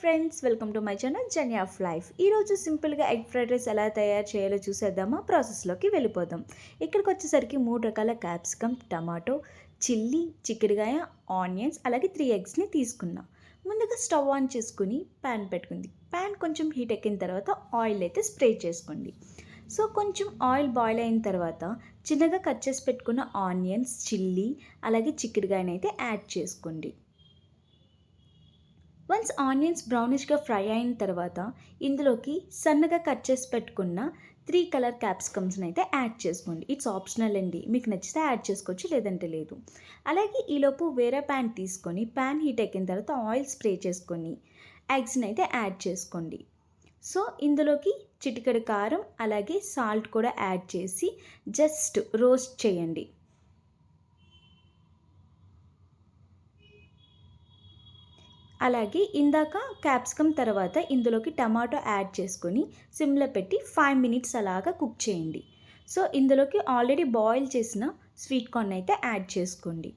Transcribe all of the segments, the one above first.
Friends, welcome to my channel journey of life. ఈరోజు సింపుల్గా egg fried rice ఎలా తయారు చేయాలో చూసేద్దామా? ప్రాసెస్లోకి వెళ్ళిపోదాం. ఇక్కడికి వచ్చేసరికి 3 రకాల క్యాప్సికమ్, టమాటో, చిల్లీ, చిక్కుడుగాయ, ఆనియన్స్, అలాగే 3 ఎగ్స్ని తీసుకున్నా. ముందుగా స్టవ్ ఆన్ చేసుకుని ప్యాన్ పెట్టుకుంది. ప్యాన్ కొంచెం హీట్ ఎక్కిన తర్వాత ఆయిల్ అయితే స్ప్రే చేసుకోండి. సో కొంచెం ఆయిల్ బాయిల్ అయిన తర్వాత చిన్నగా కట్ చేసి పెట్టుకున్న ఆనియన్స్, చిల్లీ, అలాగే చిక్కుడుగాయని అయితే యాడ్ చేసుకోండి. వన్స్ ఆనియన్స్ బ్రౌనిష్గా ఫ్రై అయిన తర్వాత ఇందులోకి సన్నగా కట్ చేసి పెట్టుకున్న 3 కలర్ క్యాప్సికమ్స్ని అయితే యాడ్ చేసుకోండి. ఇట్స్ ఆప్షనల్ అండి, మీకు నచ్చితే యాడ్ చేసుకోవచ్చు, లేదంటే లేదు. అలాగే ఈలోపు వేరే ప్యాన్ తీసుకొని ప్యాన్ హీట్ ఎక్కిన తర్వాత ఆయిల్ స్ప్రే చేసుకొని ఎగ్స్ని అయితే యాడ్ చేసుకోండి. సో ఇందులోకి చిటికెడు కారం అలాగే సాల్ట్ కూడా యాడ్ చేసి జస్ట్ రోస్ట్ చేయండి. అలాగే ఇందాక క్యాప్సికమ్ తర్వాత ఇందులోకి టమాటో యాడ్ చేసుకొని సిమ్లో పెట్టి 5 మినిట్స్ అలాగా కుక్ చేయండి. సో ఇందులోకి ఆల్రెడీ బాయిల్ చేసిన స్వీట్ కార్న్ అయితే యాడ్ చేసుకోండి.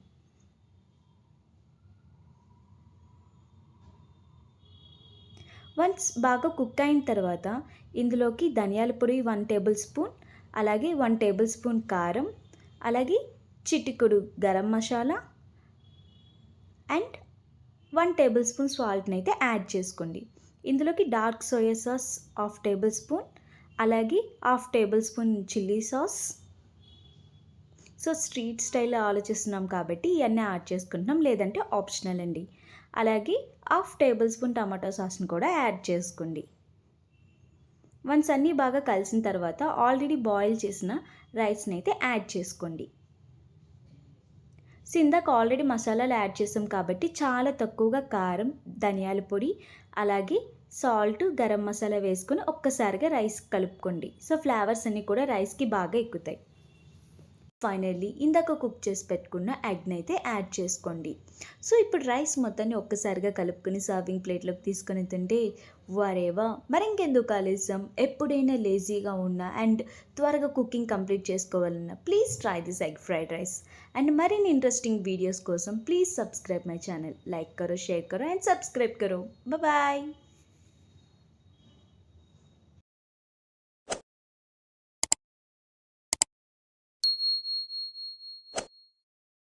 వన్స్ బాగా కుక్ అయిన తర్వాత ఇందులోకి ధనియాల పొడి 1 టేబుల్ స్పూన్, అలాగే 1 టేబుల్ స్పూన్ కారం, అలాగే చిటికెడు garam masala and 1 table spoon సాల్ట్ని అయితే యాడ్ చేసుకోండి. ఇందులోకి dark soya sauce 1/2 table spoon, అలాగే 1/2 table spoon chilli sauce. So street స్టైల్లో ఆలోచిస్తున్నాం కాబట్టి ఇవన్నీ యాడ్ చేసుకుంటున్నాం, లేదంటే ఆప్షనల్ అండి. అలాగే 1/2 టేబుల్ స్పూన్ టమాటో సాస్ని కూడా యాడ్ చేసుకోండి. వన్స్ అన్నీ బాగా కలిసిన తర్వాత ఆల్రెడీ బాయిల్ చేసిన రైస్ని అయితే యాడ్ చేసుకోండి. సో ఇందాక ఆల్రెడీ మసాలాలు యాడ్ చేసాం కాబట్టి చాలా తక్కువగా కారం, ధనియాల పొడి, అలాగే సాల్ట్, గరం మసాలా వేసుకొని ఒక్కసారిగా రైస్ కలుపుకోండి. సో ఫ్లేవర్స్ అన్నీ కూడా రైస్కి బాగా ఎక్కుతాయి. ఫైనల్లీ ఇందాక కుక్ చేసి పెట్టుకున్న ఎగ్ని అయితే యాడ్ చేసుకోండి. సో ఇప్పుడు రైస్ మొత్తాన్ని ఒక్కసారిగా కలుపుకొని సర్వింగ్ ప్లేట్లోకి తీసుకొని తింటే వరేవా, మరింకెందుకు ఆలస్యం? ఎప్పుడైనా లేజీగా ఉన్నా అండ్ త్వరగా కుకింగ్ కంప్లీట్ చేసుకోవాలన్నా please try this egg fried rice. And మరిన్ని ఇంట్రెస్టింగ్ వీడియోస్ కోసం please subscribe my channel. Like करो, शेयर करो एंड सब्सक्राइब करो. Bye bye.